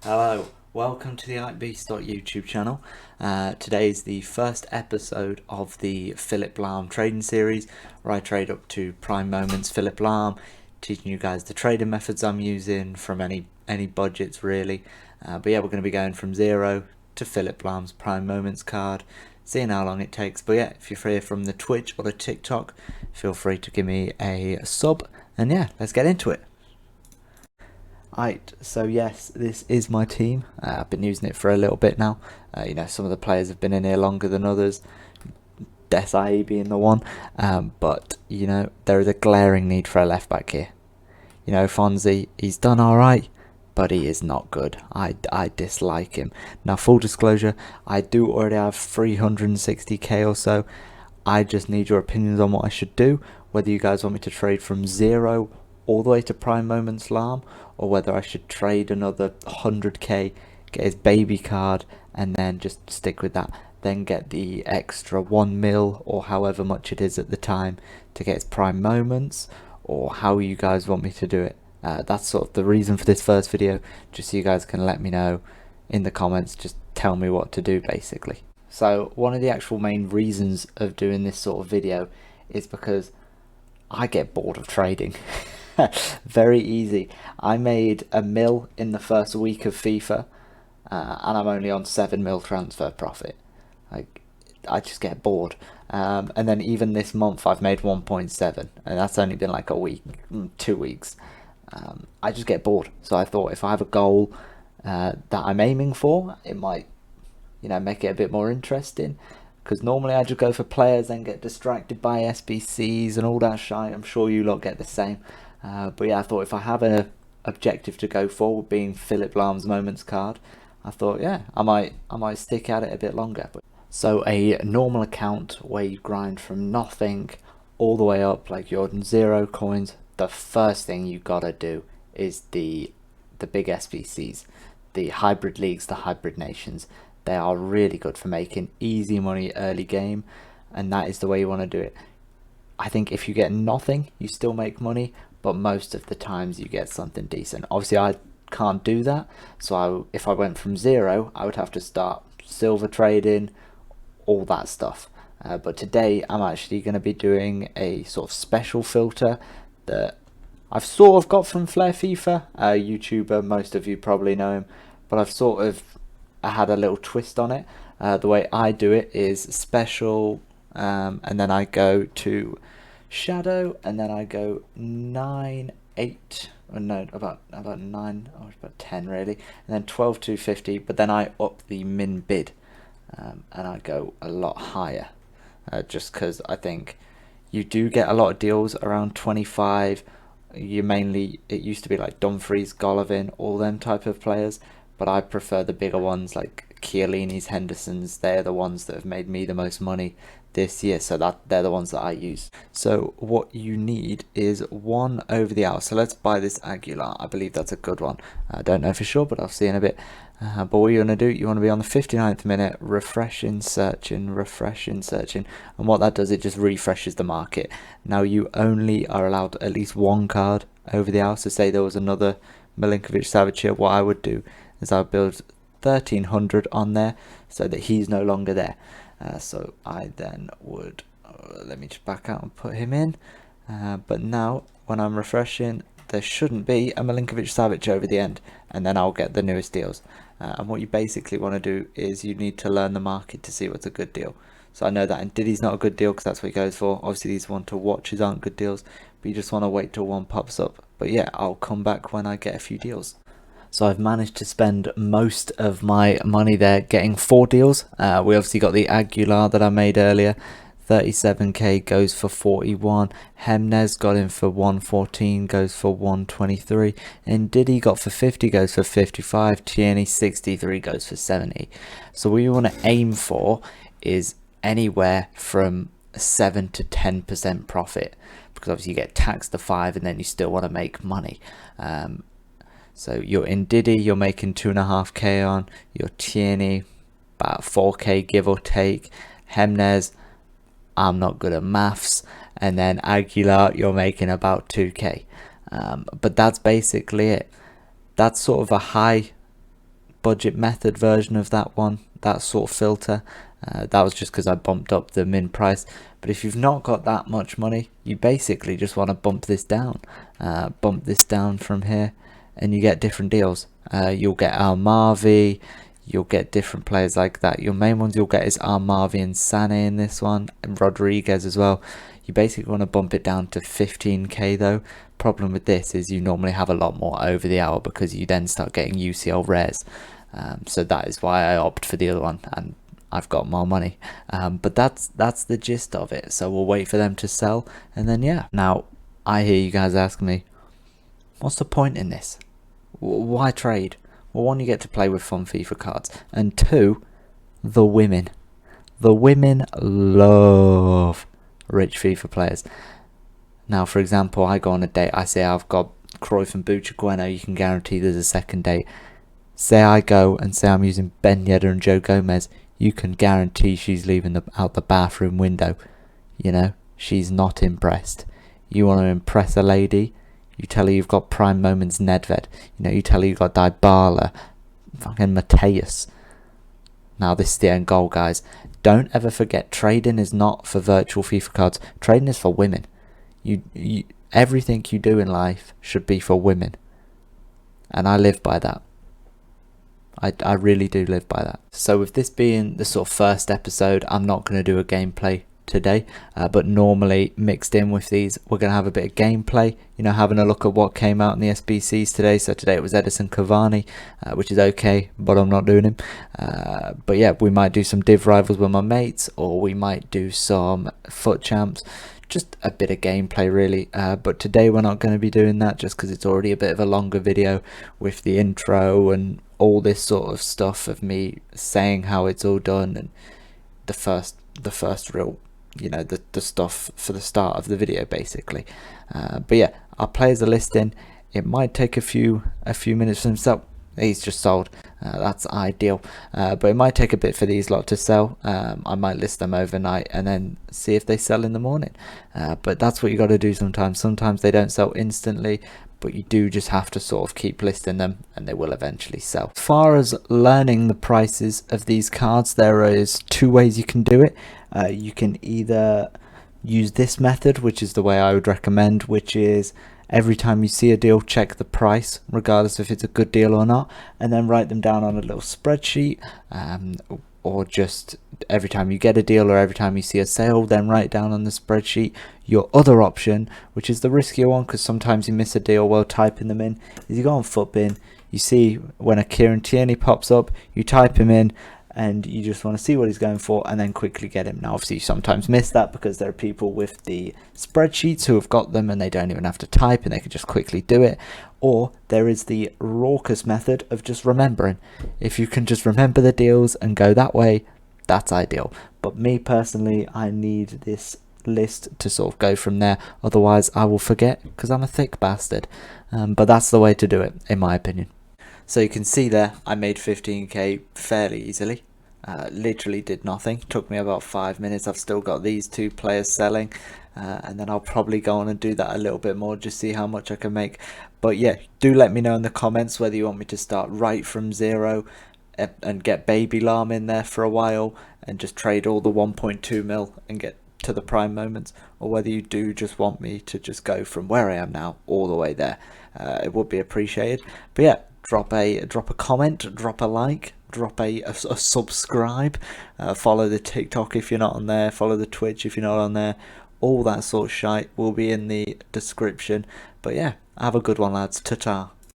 Hello, welcome to the YouTube channel. Today is the first episode of the Philip Lahm trading series, where I trade up to prime moments Philip Lahm, teaching you guys the trading methods I'm using from any budgets really. But yeah, we're going to be going from zero to Philip Lahm's prime moments card, seeing how long it takes. But yeah, if you're free from the Twitch or the TikTok, feel free to give me a sub, and yeah, let's get into it. Right, so yes, this is my team. I've been using it for a little bit now. Some of the players have been in here longer than others, Desai being the one. But there is a glaring need for a left back here. Fonzie, he's done alright, but he is not good. I dislike him. Now, full disclosure, I do already have 360k or so. I just need your opinions on what I should do, whether you guys want me to trade from zero all the way to prime moments Lahm, or whether I should trade another 100k, get his baby card, and then just stick with that. Then get the extra 1 mil or however much it is at the time to get his prime moments, or how you guys want me to do it. That's sort of the reason for this first video, just so you guys can let me know in the comments. Just tell me what to do basically. So one of the actual main reasons of doing this sort of video is because I get bored of trading. Very easy. I made a mil in the first week of FIFA, and I'm only on 7 mil transfer profit. Like, I just get bored. And then even this month I've made 1.7, and that's only been like a week, 2 weeks. I just get bored. So I thought if I have a goal that I'm aiming for, it might, make it a bit more interesting. Because normally I just go for players and get distracted by SBCs and all that shit. I'm sure you lot get the same. But yeah, I thought if I have an objective to go for, being Philip Lahm's moments card, I thought, yeah, I might stick at it a bit longer. So a normal account where you grind from nothing all the way up, like you're on 0 coins, the first thing you gotta do is the big SBCs, the hybrid leagues, the hybrid nations. They are really good for making easy money early game, and that is the way you want to do it. I think if you get nothing, you still make money, but most of the times you get something decent. Obviously, I can't do that, so if I went from 0, I would have to start silver trading, all that stuff. But today, I'm actually going to be doing a sort of special filter that I've sort of got from Flair FIFA, a YouTuber. Most of you probably know him, but I had a little twist on it. The way I do it is special, and then I go to shadow, and then I go 9, 8, or no, about 9, or about 10 really, and then 12 to 50. But then I up the min bid, and I go a lot higher, just because I think you do get a lot of deals around 25. It used to be like Dumfries, Golovin, all them type of players, but I prefer the bigger ones like Chiellini's, Henderson's. They're the ones that have made me the most money this year, so they're the ones that I use. So what you need is 1 over the hour. So let's buy this Aguilar. I believe that's a good one. I don't know for sure, but I'll see in a bit. But what you want to do, you want to be on the 59th minute, refreshing, searching, and what that does, it just refreshes the market. Now you only are allowed at least 1 card over the hour. So say there was another Milinkovic-Savic here, what I would do is I'll build 1300 on there so that he's no longer there. So I then would, let me just back out and put him in. But now when I'm refreshing, there shouldn't be a Milinkovic-Savic over the end, and then I'll get the newest deals. And what you basically want to do is you need to learn the market to see what's a good deal. So I know that Ndidi's not a good deal because that's what he goes for. Obviously these one to watches aren't good deals, but you just want to wait till one pops up. But yeah, I'll come back when I get a few deals. So I've managed to spend most of my money there getting 4 deals. We obviously got the Aguilar that I made earlier. 37k goes for 41. Jimenez got in for 114, goes for 123. And Diddy got for 50, goes for 55. Tierney 63 goes for 70. So what you want to aim for is anywhere from 7 to 10% profit, because obviously you get taxed the 5 and then you still want to make money. So you're in Diddy, you're making 2.5k on. Your Tierney, about 4k give or take. Jimenez, I'm not good at maths. And then Aguilar, you're making about 2k. But that's basically it. That's sort of a high budget method version of that one, that sort of filter. That was just because I bumped up the min price. But if you've not got that much money, you basically just want to bump this down from here, and you get different deals. You'll get Almavi, you'll get different players like that. Your main ones you'll get is Almavi and Sané in this one, and Rodriguez as well. You basically want to bump it down to 15k though. Problem with this is you normally have a lot more over the hour because you then start getting UCL rares. So that is why I opt for the other one, and I've got more money. But that's the gist of it. So we'll wait for them to sell, and then yeah. Now I hear you guys ask me, what's the point in this? Why trade? Well, one, you get to play with fun FIFA cards, and two, the women. The women love rich FIFA players. Now, for example, I go on a date, I say I've got Cruyff and Buchagueno, you can guarantee there's a second date. Say I go and say I'm using Ben Yedder and Joe Gomez, you can guarantee she's leaving out the bathroom window. You know, she's not impressed. You want to impress a lady, you tell her you've got prime moments Nedved. You know, you tell her you've got Dybala, fucking Mateus. Now this is the end goal, guys. Don't ever forget, trading is not for virtual FIFA cards. Trading is for women. You everything you do in life should be for women. And I live by that. I really do live by that. So with this being the sort of first episode, I'm not going to do a gameplay today, but normally mixed in with these we're going to have a bit of gameplay, you know, having a look at what came out in the SBCs today. So today it was Edison Cavani, which is okay, but I'm not doing him. But yeah, we might do some div rivals with my mates, or we might do some foot champs, just a bit of gameplay really. But today we're not going to be doing that just because it's already a bit of a longer video with the intro and all this sort of stuff of me saying how it's all done, and the first real, you know, the stuff for the start of the video basically. But yeah, our players are listing. It might take a few minutes for them to sell. He's just sold. That's ideal. But it might take a bit for these lot to sell. I might list them overnight and then see if they sell in the morning. But that's what you got to do sometimes. Sometimes they don't sell instantly, but you do just have to sort of keep listing them and they will eventually sell. As far as learning the prices of these cards, there is two ways you can do it. You can either use this method, which is the way I would recommend, which is every time you see a deal, check the price, regardless if it's a good deal or not, and then write them down on a little spreadsheet, or just every time you get a deal or every time you see a sale, then write down on the spreadsheet. Your other option, which is the riskier one because sometimes you miss a deal while typing them in, is you go on Footbin, you see when a Kieran Tierney pops up, you type him in, and you just want to see what he's going for and then quickly get him. Now obviously you sometimes miss that because there are people with the spreadsheets who have got them and they don't even have to type and they can just quickly do it. Or there is the raucous method of just remembering. If you can just remember the deals and go that way, that's ideal. But me personally, I need this list to sort of go from there, otherwise I will forget because I'm a thick bastard. But that's the way to do it in my opinion. So you can see there, I made 15k fairly easily. Literally did nothing. Took me about 5 minutes. I've still got these two players selling, and then I'll probably go on and do that a little bit more, just see how much I can make. But yeah, do let me know in the comments whether you want me to start right from zero and get baby Lahm in there for a while and just trade all the 1.2 mil and get to the prime moments, or whether you do just want me to just go from where I am now all the way there. It would be appreciated. But yeah, drop a comment, drop a like, drop a subscribe, follow the TikTok if you're not on there, follow the Twitch if you're not on there. All that sort of shite will be in the description. But yeah, have a good one lads. Ta-ta.